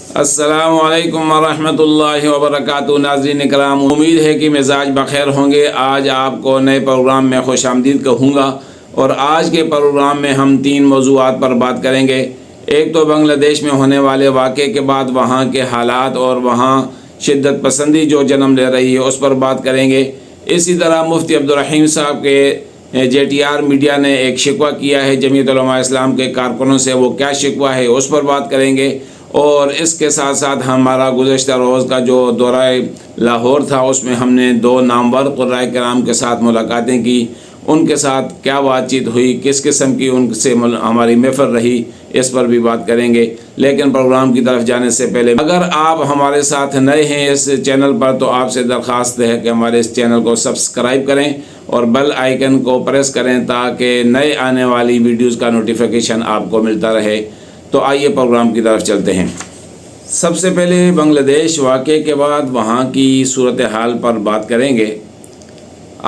السلام علیکم ورحمۃ اللہ وبرکاتہ۔ ناظرین کرام، امید ہے کہ مزاج بخیر ہوں گے۔ آج آپ کو نئے پروگرام میں خوش آمدید کہوں گا، اور آج کے پروگرام میں ہم 3 موضوعات پر بات کریں گے۔ ایک تو بنگلہ دیش میں ہونے والے واقعے کے بعد وہاں کے حالات اور وہاں شدت پسندی جو جنم لے رہی ہے اس پر بات کریں گے۔ اسی طرح مفتی عبدالرحیم صاحب کے JTR میڈیا نے ایک شکوہ کیا ہے جمعیت علماء اسلام کے کارکنوں سے، وہ کیا شکوہ ہے اس پر بات کریں گے۔ اور اس کے ساتھ ساتھ ہمارا گزشتہ روز کا جو دورہ لاہور تھا اس میں ہم نے 2 نامور قرائے کرام کے ساتھ ملاقاتیں کی، ان کے ساتھ کیا بات چیت ہوئی، کس قسم کی ان سے ہماری محفل رہی، اس پر بھی بات کریں گے۔ لیکن پروگرام کی طرف جانے سے پہلے اگر آپ ہمارے ساتھ نئے ہیں اس چینل پر تو آپ سے درخواست ہے کہ ہمارے اس چینل کو سبسکرائب کریں اور بیل آئیکن کو پریس کریں تاکہ نئے آنے والی ویڈیوز کا نوٹیفیکیشن آپ کو ملتا رہے۔ تو آئیے پروگرام کی طرف چلتے ہیں۔ سب سے پہلے بنگلہ دیش واقعے کے بعد وہاں کی صورتحال پر بات کریں گے۔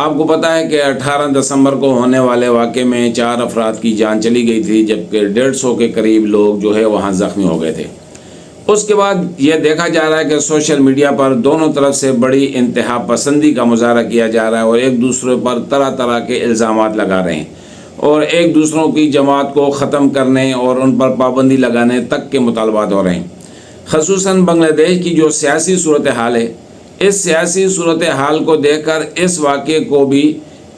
آپ کو پتہ ہے کہ 18 دسمبر کو ہونے والے واقعے میں 4 افراد کی جان چلی گئی تھی، جبکہ 150 کے قریب لوگ جو ہے وہاں زخمی ہو گئے تھے۔ اس کے بعد یہ دیکھا جا رہا ہے کہ سوشل میڈیا پر دونوں طرف سے بڑی انتہا پسندی کا مظاہرہ کیا جا رہا ہے اور ایک دوسرے پر طرح طرح کے الزامات لگا رہے ہیں اور ایک دوسروں کی جماعت کو ختم کرنے اور ان پر پابندی لگانے تک کے مطالبات ہو رہے ہیں۔ خصوصاً بنگلہ دیش کی جو سیاسی صورتحال ہے، اس سیاسی صورتحال کو دیکھ کر اس واقعے کو بھی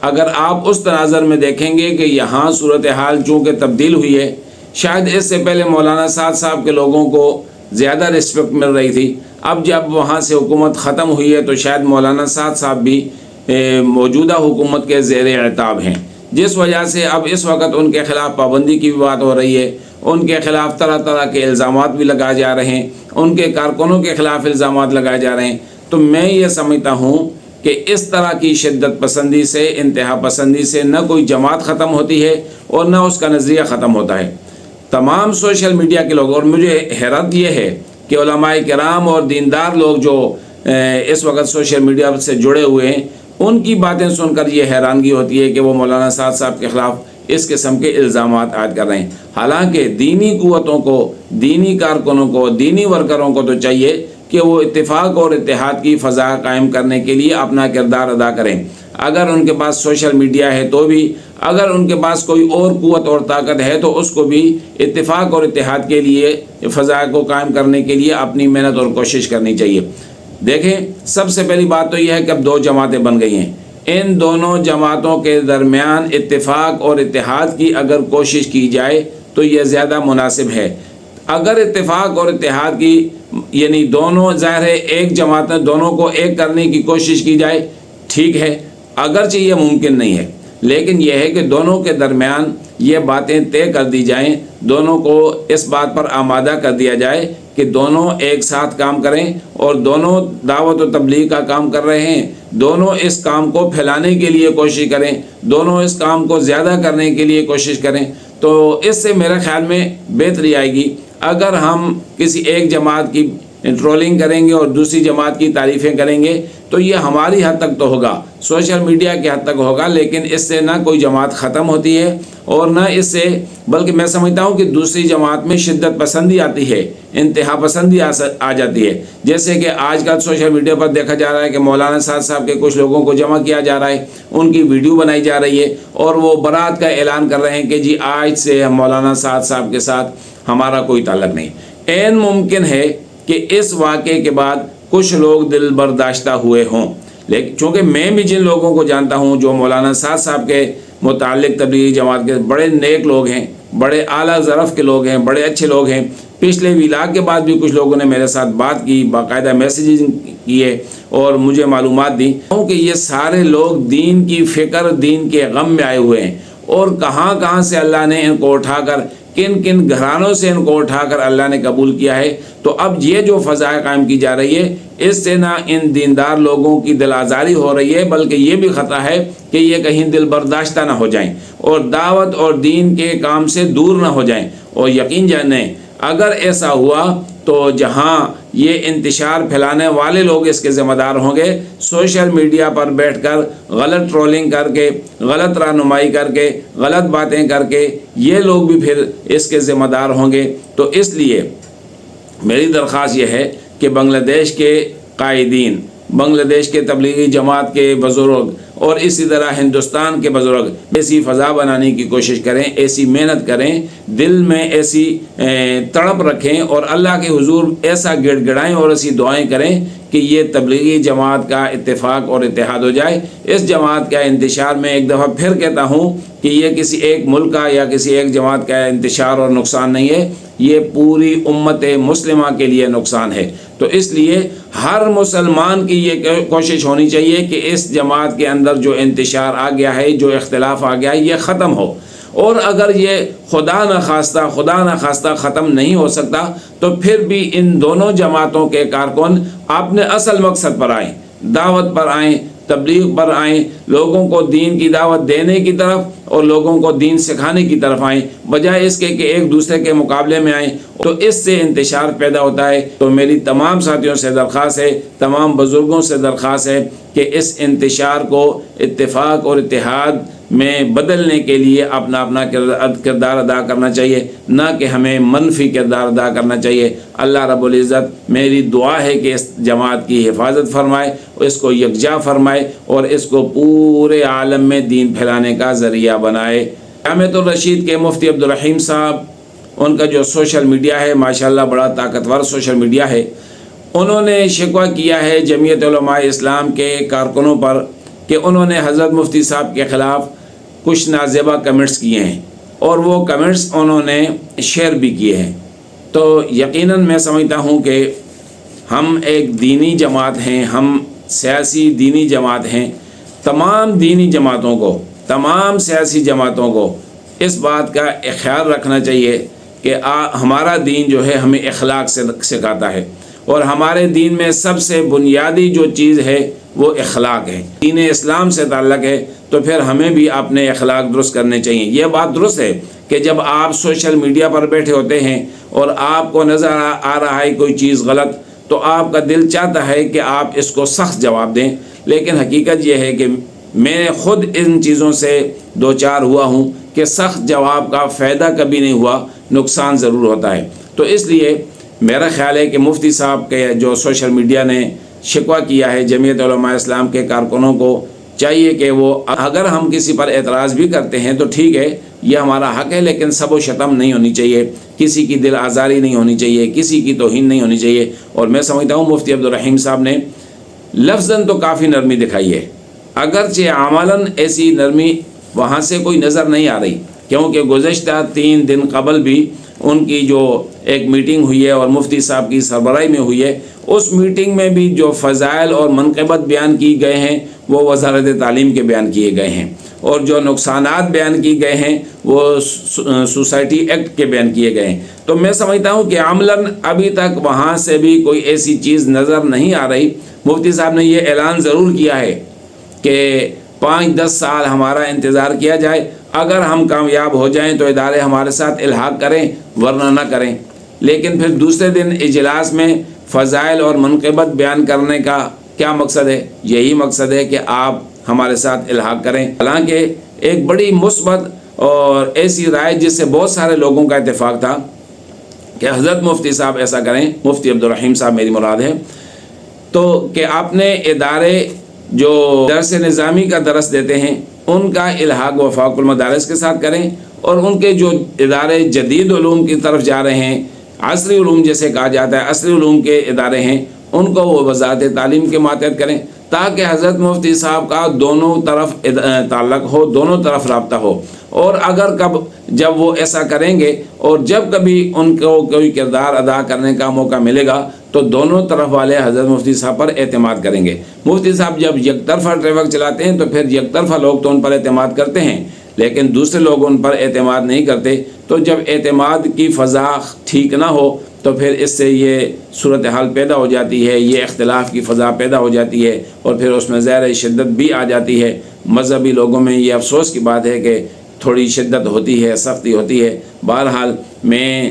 اگر آپ اس تناظر میں دیکھیں گے کہ یہاں صورتحال چونکہ تبدیل ہوئی ہے، شاید اس سے پہلے مولانا سعد صاحب کے لوگوں کو زیادہ رسپیکٹ مل رہی تھی، اب جب وہاں سے حکومت ختم ہوئی ہے تو شاید مولانا سعد صاحب بھی موجودہ حکومت کے زیر اعتاب ہیں، جس وجہ سے اب اس وقت ان کے خلاف پابندی کی بھی بات ہو رہی ہے، ان کے خلاف طرح طرح کے الزامات بھی لگائے جا رہے ہیں، ان کے کارکنوں کے خلاف الزامات لگائے جا رہے ہیں۔ تو میں یہ سمجھتا ہوں کہ اس طرح کی شدت پسندی سے، انتہا پسندی سے نہ کوئی جماعت ختم ہوتی ہے اور نہ اس کا نظریہ ختم ہوتا ہے۔ تمام سوشل میڈیا کے لوگ، اور مجھے حیرت یہ ہے کہ علماء کرام اور دیندار لوگ جو اس وقت سوشل میڈیا سے جڑے ہوئے ہیں، ان کی باتیں سن کر یہ حیرانگی ہوتی ہے کہ وہ مولانا سعد صاحب کے خلاف اس قسم کے الزامات عائد کر رہے ہیں۔ حالانکہ دینی قوتوں کو، دینی کارکنوں کو، دینی ورکروں کو تو چاہیے کہ وہ اتفاق اور اتحاد کی فضا قائم کرنے کے لیے اپنا کردار ادا کریں۔ اگر ان کے پاس سوشل میڈیا ہے تو بھی، اگر ان کے پاس کوئی اور قوت اور طاقت ہے تو اس کو بھی اتفاق اور اتحاد کے لیے، فضا کو قائم کرنے کے لیے اپنی محنت اور کوشش کرنی چاہیے۔ دیکھیں، سب سے پہلی بات تو یہ ہے کہ اب 2 جماعتیں بن گئی ہیں۔ ان دونوں جماعتوں کے درمیان اتفاق اور اتحاد کی اگر کوشش کی جائے تو یہ زیادہ مناسب ہے۔ اگر اتفاق اور اتحاد کی، یعنی دونوں، ظاہر ہے ایک جماعت دونوں کو ایک کرنے کی کوشش کی جائے، ٹھیک ہے، اگرچہ یہ ممکن نہیں ہے، لیکن یہ ہے کہ دونوں کے درمیان یہ باتیں طے کر دی جائیں، دونوں کو اس بات پر آمادہ کر دیا جائے کہ دونوں ایک ساتھ کام کریں، اور دونوں دعوت و تبلیغ کا کام کر رہے ہیں، دونوں اس کام کو پھیلانے کے لیے کوشش کریں، دونوں اس کام کو زیادہ کرنے کے لیے کوشش کریں، تو اس سے میرے خیال میں بہتری آئے گی۔ اگر ہم کسی ایک جماعت کی ٹرولنگ کریں گے اور دوسری جماعت کی تعریفیں کریں گے تو یہ ہماری حد تک تو ہوگا، سوشل میڈیا کی حد تک ہوگا، لیکن اس سے نہ کوئی جماعت ختم ہوتی ہے اور نہ اس سے، بلکہ میں سمجھتا ہوں کہ دوسری جماعت میں شدت پسندی آتی ہے، انتہا پسندی آ جاتی ہے۔ جیسے کہ آج کل سوشل میڈیا پر دیکھا جا رہا ہے کہ مولانا سعد صاحب کے کچھ لوگوں کو جمع کیا جا رہا ہے، ان کی ویڈیو بنائی جا رہی ہے اور وہ برات کا اعلان کر رہے ہیں کہ جی آج سے مولانا سعد صاحب کے ساتھ ہمارا کوئی تعلق نہیں۔ عین ممکن ہے کہ اس واقعے کے بعد کچھ لوگ دل برداشتہ ہوئے ہوں، لیکن چونکہ میں بھی جن لوگوں کو جانتا ہوں جو مولانا سعد صاحب کے متعلق تبلیغی جماعت کے بڑے نیک لوگ ہیں، بڑے اعلیٰ ظرف کے لوگ ہیں، بڑے اچھے لوگ ہیں، پچھلے ویلاگ کے بعد بھی کچھ لوگوں نے میرے ساتھ بات کی، باقاعدہ میسیجز کیے اور مجھے معلومات دی کہ یہ سارے لوگ دین کی فکر، دین کے غم میں آئے ہوئے ہیں، اور کہاں کہاں سے اللہ نے ان کو اٹھا کر، کن کن گھرانوں سے ان کو اٹھا کر اللہ نے قبول کیا ہے۔ تو اب یہ جو فضا قائم کی جا رہی ہے، اس سے نہ ان دیندار لوگوں کی دل آزاری ہو رہی ہے، بلکہ یہ بھی خطرہ ہے کہ یہ کہیں دل برداشتہ نہ ہو جائیں اور دعوت اور دین کے کام سے دور نہ ہو جائیں۔ اور یقین جانیں اگر ایسا ہوا تو جہاں یہ انتشار پھیلانے والے لوگ اس کے ذمہ دار ہوں گے، سوشل میڈیا پر بیٹھ کر غلط ٹرولنگ کر کے، غلط رہنمائی کر کے، غلط باتیں کر کے، یہ لوگ بھی پھر اس کے ذمہ دار ہوں گے۔ تو اس لیے میری درخواست یہ ہے کہ بنگلہ دیش کے قائدین، بنگلہ دیش کے تبلیغی جماعت کے بزرگ اور اسی طرح ہندوستان کے بزرگ ایسی فضا بنانے کی کوشش کریں، ایسی محنت کریں، دل میں ایسی تڑپ رکھیں اور اللہ کے حضور ایسا گڑ گڑائیں اور ایسی دعائیں کریں کہ یہ تبلیغی جماعت کا اتفاق اور اتحاد ہو جائے۔ اس جماعت کا انتشار، میں ایک دفعہ پھر کہتا ہوں کہ یہ کسی ایک ملک کا یا کسی ایک جماعت کا انتشار اور نقصان نہیں ہے، یہ پوری امت مسلمہ کے لیے نقصان ہے۔ تو اس لیے ہر مسلمان کی یہ کوشش ہونی چاہیے کہ اس جماعت کے اندر جو انتشار آ گیا ہے، جو اختلاف آ گیا ہے، یہ ختم ہو۔ اور اگر یہ خدا نخواستہ ختم نہیں ہو سکتا تو پھر بھی ان دونوں جماعتوں کے کارکن اپنے اصل مقصد پر آئیں، دعوت پر آئیں، تبلیغ پر آئیں، لوگوں کو دین کی دعوت دینے کی طرف اور لوگوں کو دین سکھانے کی طرف آئیں، بجائے اس کے کہ ایک دوسرے کے مقابلے میں آئیں، تو اس سے انتشار پیدا ہوتا ہے۔ تو میری تمام ساتھیوں سے درخواست ہے، تمام بزرگوں سے درخواست ہے کہ اس انتشار کو اتفاق اور اتحاد میں بدلنے کے لیے اپنا اپنا کردار ادا کرنا چاہیے، نہ کہ ہمیں منفی کردار ادا کرنا چاہیے۔ اللہ رب العزت میری دعا ہے کہ اس جماعت کی حفاظت فرمائے، اس کو یکجا فرمائے اور اس کو پورے عالم میں دین پھیلانے کا ذریعہ بنائے۔ جامعۃ الرشید کے مفتی عبدالرحیم صاحب، ان کا جو سوشل میڈیا ہے ماشاءاللہ بڑا طاقتور سوشل میڈیا ہے، انہوں نے شکوہ کیا ہے جمعیت علماء اسلام کے کارکنوں پر کہ انہوں نے حضرت مفتی صاحب کے خلاف کچھ نازیبا کمنٹس کیے ہیں اور وہ کمنٹس انہوں نے شیئر بھی کیے ہیں۔ تو یقیناً میں سمجھتا ہوں کہ ہم ایک دینی جماعت ہیں، ہم سیاسی دینی جماعت ہیں۔ تمام دینی جماعتوں کو، تمام سیاسی جماعتوں کو اس بات کا خیال رکھنا چاہیے کہ ہمارا دین جو ہے ہمیں اخلاق سے سکھاتا ہے، اور ہمارے دین میں سب سے بنیادی جو چیز ہے وہ اخلاق ہے، دین اسلام سے تعلق ہے۔ تو پھر ہمیں بھی اپنے اخلاق درست کرنے چاہیے۔ یہ بات درست ہے کہ جب آپ سوشل میڈیا پر بیٹھے ہوتے ہیں اور آپ کو نظر آ رہا ہے کوئی چیز غلط، تو آپ کا دل چاہتا ہے کہ آپ اس کو سخت جواب دیں، لیکن حقیقت یہ ہے کہ میں خود ان چیزوں سے دوچار ہوا ہوں کہ سخت جواب کا فائدہ کبھی نہیں ہوا، نقصان ضرور ہوتا ہے۔ تو اس لیے میرا خیال ہے کہ مفتی صاحب کے جو سوشل میڈیا نے شکوہ کیا ہے، جمعیت علماء اسلام کے کارکنوں کو چاہیے کہ وہ، اگر ہم کسی پر اعتراض بھی کرتے ہیں تو ٹھیک ہے، یہ ہمارا حق ہے، لیکن سب و شتم نہیں ہونی چاہیے، کسی کی دل آزاری نہیں ہونی چاہیے، کسی کی توہین نہیں ہونی چاہیے۔ اور میں سمجھتا ہوں مفتی عبدالرحیم صاحب نے لفظاً تو کافی نرمی دکھائی ہے، اگرچہ عملاً ایسی نرمی وہاں سے کوئی نظر نہیں آ رہی، کیونکہ گزشتہ 3 دن قبل بھی ان کی جو ایک میٹنگ ہوئی ہے اور مفتی صاحب کی سربراہی میں ہوئی ہے، اس میٹنگ میں بھی جو فضائل اور منقبت بیان کی گئے ہیں وہ وزارت تعلیم کے بیان کیے گئے ہیں، اور جو نقصانات بیان کی گئے ہیں وہ سوسائٹی ایکٹ کے بیان کیے گئے ہیں۔ تو میں سمجھتا ہوں کہ عملاً ابھی تک وہاں سے بھی کوئی ایسی چیز نظر نہیں آ رہی۔ مفتی صاحب نے یہ اعلان ضرور کیا ہے کہ 5-10 سال ہمارا انتظار کیا جائے، اگر ہم کامیاب ہو جائیں تو ادارے ہمارے ساتھ الحاق کریں، ورنہ نہ کریں۔ لیکن پھر دوسرے دن اجلاس میں فضائل اور منقبت بیان کرنے کا کیا مقصد ہے؟ یہی مقصد ہے کہ آپ ہمارے ساتھ الحاق کریں۔ حالانکہ ایک بڑی مثبت اور ایسی رائے جس سے بہت سارے لوگوں کا اتفاق تھا کہ حضرت مفتی صاحب ایسا کریں، مفتی عبدالرحیم صاحب میری مراد ہے، تو کہ اپنے ادارے جو درس نظامی کا درس دیتے ہیں ان کا الحاق وفاق المدارس کے ساتھ کریں، اور ان کے جو ادارے جدید علوم کی طرف جا رہے ہیں، عصری علوم جیسے کہا جاتا ہے، عصری علوم کے ادارے ہیں، ان کو وہ وزارت تعلیم کے ماتحت کریں، تاکہ حضرت مفتی صاحب کا دونوں طرف تعلق ہو، دونوں طرف رابطہ ہو۔ اور اگر جب وہ ایسا کریں گے اور جب کبھی ان کو کوئی کردار ادا کرنے کا موقع ملے گا تو دونوں طرف والے حضرت مفتی صاحب پر اعتماد کریں گے۔ مفتی صاحب جب یک طرفہ ٹریفک چلاتے ہیں تو پھر یک طرفہ لوگ تو ان پر اعتماد کرتے ہیں، لیکن دوسرے لوگ ان پر اعتماد نہیں کرتے۔ تو جب اعتماد کی فضا ٹھیک نہ ہو تو پھر اس سے یہ صورتحال پیدا ہو جاتی ہے، یہ اختلاف کی فضا پیدا ہو جاتی ہے، اور پھر اس میں ظاہر شدت بھی آ جاتی ہے۔ مذہبی لوگوں میں یہ افسوس کی بات ہے کہ تھوڑی شدت ہوتی ہے، سختی ہوتی ہے۔ بہرحال میں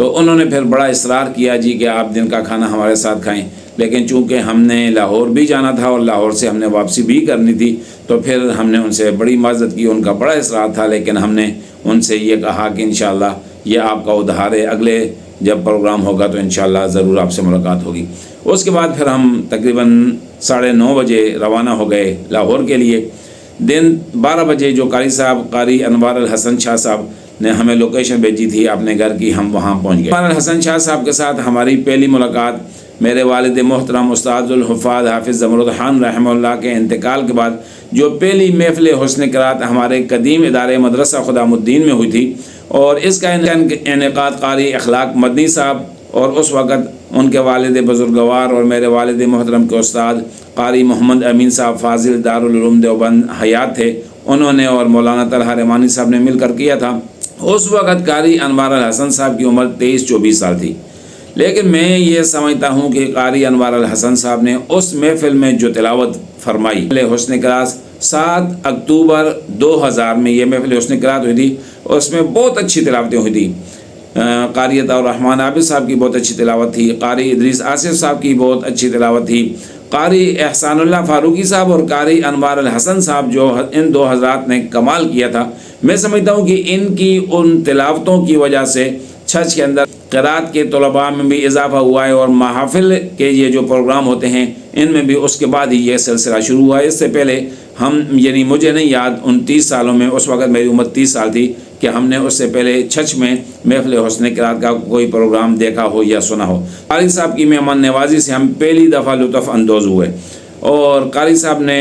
تو انہوں نے پھر بڑا اصرار کیا جی کہ آپ دن کا کھانا ہمارے ساتھ کھائیں، لیکن چونکہ ہم نے لاہور بھی جانا تھا اور لاہور سے ہم نے واپسی بھی کرنی تھی، تو پھر ہم نے ان سے بڑی معذرت کی، ان کا بڑا اصرار تھا، لیکن ہم نے ان سے یہ کہا کہ انشاءاللہ یہ آپ کا ادھار ہے، اگلے جب پروگرام ہوگا تو انشاءاللہ ضرور آپ سے ملاقات ہوگی۔ اس کے بعد پھر ہم تقریباً 9:30 بجے روانہ ہو گئے لاہور کے لیے۔ دن 12 بجے جو قاری صاحب قاری انوار الحسن شاہ صاحب نے ہمیں لوکیشن بھیجی تھی اپنے گھر کی، ہم وہاں پہنچ گئے۔ انوار الحسن شاہ صاحب کے ساتھ ہماری پہلی ملاقات میرے والد محترم استاد الحفاظ حافظ زمرد خان رحمہ اللہ کے انتقال کے بعد جو پہلی محفل حسن قرات ہمارے قدیم ادارے مدرسہ خدام الدین میں ہوئی تھی، اور اس کا انعقاد قاری اخلاق مدنی صاحب اور اس وقت ان کے والد بزرگوار اور میرے والد محترم کے استاد قاری محمد امین صاحب فاضل دارالعلوم دیوبند حیات تھے، انہوں نے اور مولانا طلحہ رحمانی صاحب نے مل کر کیا تھا۔ اس وقت قاری انوار الحسن صاحب کی عمر 23-24 سال تھی، لیکن میں یہ سمجھتا ہوں کہ قاری انوار الحسن صاحب نے اس محفل میں جو تلاوت فرمائی، حسن قرات 7 اکتوبر 2000 میں یہ محفل حسن قرات ہوئی تھی، اس میں بہت اچھی تلاوتیں ہوئی تھی۔ قاری عطاء الرحمن عابد صاحب کی بہت اچھی تلاوت تھی، قاری ادریس آصف صاحب کی بہت اچھی تلاوت تھی، قاری احسان اللہ فاروقی صاحب اور قاری انوار الحسن صاحب جو ان 2 حضرات نے کمال کیا تھا۔ میں سمجھتا ہوں کہ ان کی ان تلاوتوں کی وجہ سے چھچ کے اندر قرات کے طلباء میں بھی اضافہ ہوا ہے، اور محافل کے یہ جو پروگرام ہوتے ہیں ان میں بھی اس کے بعد ہی یہ سلسلہ شروع ہوا ہے۔ اس سے پہلے ہم یعنی مجھے نہیں یاد 29 سالوں میں، اس وقت میری عمر 30 سال تھی، کہ ہم نے اس سے پہلے چھچ میں محفل حسن قرات کا کوئی پروگرام دیکھا ہو یا سنا ہو۔ قاری صاحب کی مہمان نوازی سے ہم پہلی دفعہ لطف اندوز ہوئے، اور قاری صاحب نے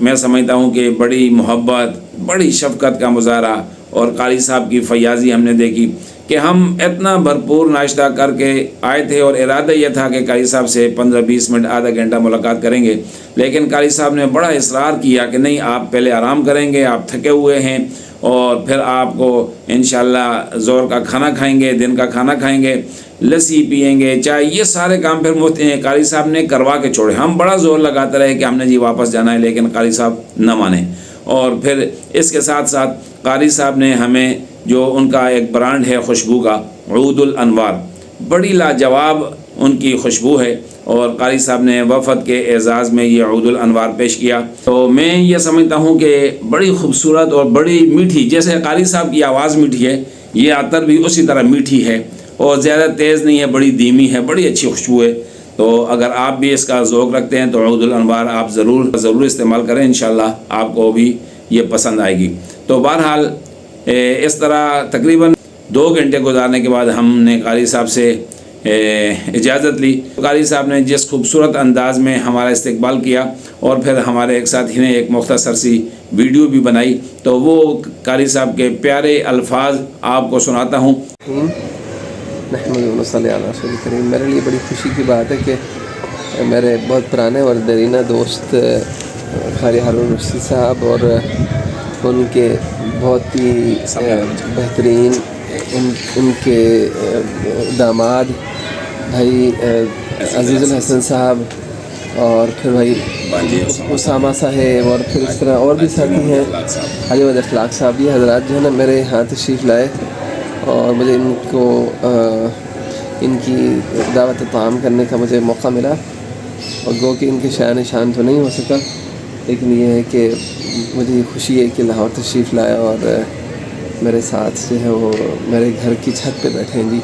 میں سمجھتا ہوں کہ بڑی محبت، بڑی شفقت کا مظاہرہ، اور قاری صاحب کی فیاضی ہم نے دیکھی کہ ہم اتنا بھرپور ناشتہ کر کے آئے تھے، اور ارادہ یہ تھا کہ قاری صاحب سے 15-20 منٹ آدھا گھنٹہ ملاقات کریں گے، لیکن قاری صاحب نے بڑا اصرار کیا کہ نہیں، آپ پہلے آرام کریں گے، آپ تھکے ہوئے ہیں، اور پھر آپ کو انشاءاللہ ظہر کا کھانا کھائیں گے، دن کا کھانا کھائیں گے، لسی پئیں گے، چائے، یہ سارے کام پھر قاری صاحب نے کروا کے چھوڑے۔ ہم بڑا زور لگاتے رہے کہ ہم نے جی واپس جانا ہے، لیکن قاری صاحب نہ مانے۔ اور پھر اس کے ساتھ ساتھ قاری صاحب نے ہمیں جو ان کا ایک برانڈ ہے خوشبو کا، عود الانوار، بڑی لاجواب ان کی خوشبو ہے، اور قاری صاحب نے وفد کے اعزاز میں یہ عود الانوار پیش کیا۔ تو میں یہ سمجھتا ہوں کہ بڑی خوبصورت اور بڑی میٹھی، جیسے قاری صاحب کی آواز میٹھی ہے، یہ عطر بھی اسی طرح میٹھی ہے، اور زیادہ تیز نہیں ہے، بڑی دھیمی ہے، بڑی اچھی خوشبو ہے۔ تو اگر آپ بھی اس کا ذوق رکھتے ہیں تو عود الانوار آپ ضرور استعمال کریں، انشاءاللہ آپ کو بھی یہ پسند آئے گی۔ تو بہرحال اس طرح تقریباً 2 گھنٹے گزارنے کے بعد ہم نے قاری صاحب سے اجازت لی۔ قاری صاحب نے جس خوبصورت انداز میں ہمارا استقبال کیا، اور پھر ہمارے ایک ساتھی نے ایک مختصر سی ویڈیو بھی بنائی، تو وہ قاری صاحب کے پیارے الفاظ آپ کو سناتا ہوں۔ نحمد و صلی علی رسول کریم۔ میرے لیے بڑی خوشی کی بات ہے کہ میرے بہت پرانے اور دیرینہ دوست قاری ہارون رشید صاحب اور ان کے بہت ہی بہترین ان کے داماد بھائی عزیز الحسن صاحب، اور پھر بھائی اسامہ صاحب، اور پھر اس طرح اور بھی ساتھی ہیں، حاجی اخلاق صاحب، یہ حضرات جو ہے نا میرے یہاں تشریف لائے، اور مجھے ان کو ان کی دعوت طعام کرنے کا مجھے موقع ملا، اور گو کہ ان کے شاہ نشان تو نہیں ہو سکا، لیکن یہ ہے کہ مجھے خوشی ہے کہ لاہور تشریف لایا اور میرے ساتھ جو ہے وہ میرے گھر کی چھت پہ بیٹھے ہیں جی۔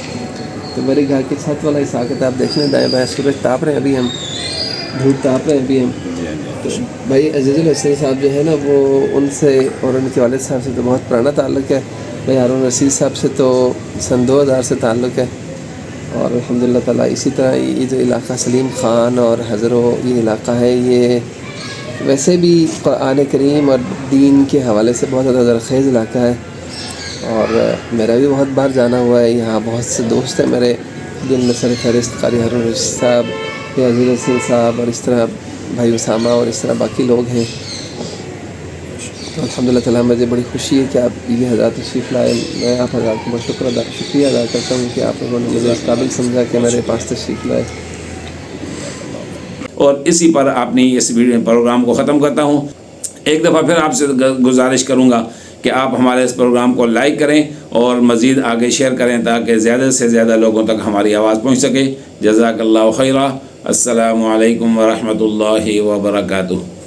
تو میرے گھر کی چھت والا حصہ کہ آپ دیکھ لیں، دائیں بائیں سورج تاپ رہے ہیں، ابھی ہم دھوپ تاپ رہے ہیں ابھی ہم۔ تو بھائی عزیز الحسن صاحب جو ہے نا، وہ ان سے اور ان کے والد صاحب سے تو بہت پرانا تعلق ہے۔ بھائی ہارون رشید صاحب سے تو سن 2000 سے تعلق ہے، اور الحمدللہ تعالیٰ اسی طرح یہ جو علاقہ سلیم خان اور حضرو یہ علاقہ ہے، یہ ویسے بھی قرآن کریم اور دین کے حوالے سے بہت زیادہ زرخیز علاقہ ہے، اور میرا بھی بہت بار جانا ہوا ہے۔ یہاں بہت سے دوست ہیں میرے جن میں سر فہرست قاری ہارون رشید صاحب، عزیز الحسن صاحب، اور اس طرح بھائی اسامہ، اور اس طرح باقی لوگ ہیں۔ تو الحمدللہ تعالیٰ مجھے بڑی خوشی ہے کہ آپ یہ حضرات تشریف لائے۔ میں آپ حضرات کو بہت شکریہ ادا کرتا ہوں کہ آپ لوگوں نے مجھے اس قابل سمجھا کہ میرے پاس تشریف لائے۔ اور اسی پر اپنی اس پروگرام کو ختم کرتا ہوں۔ ایک دفعہ پھر آپ سے گزارش کروں گا کہ آپ ہمارے اس پروگرام کو لائک کریں اور مزید آگے شیئر کریں تاکہ زیادہ سے زیادہ لوگوں تک ہماری آواز پہنچ سکے۔ جزاک اللہ خیرہ۔ السلام علیکم ورحمۃ اللہ وبرکاتہ۔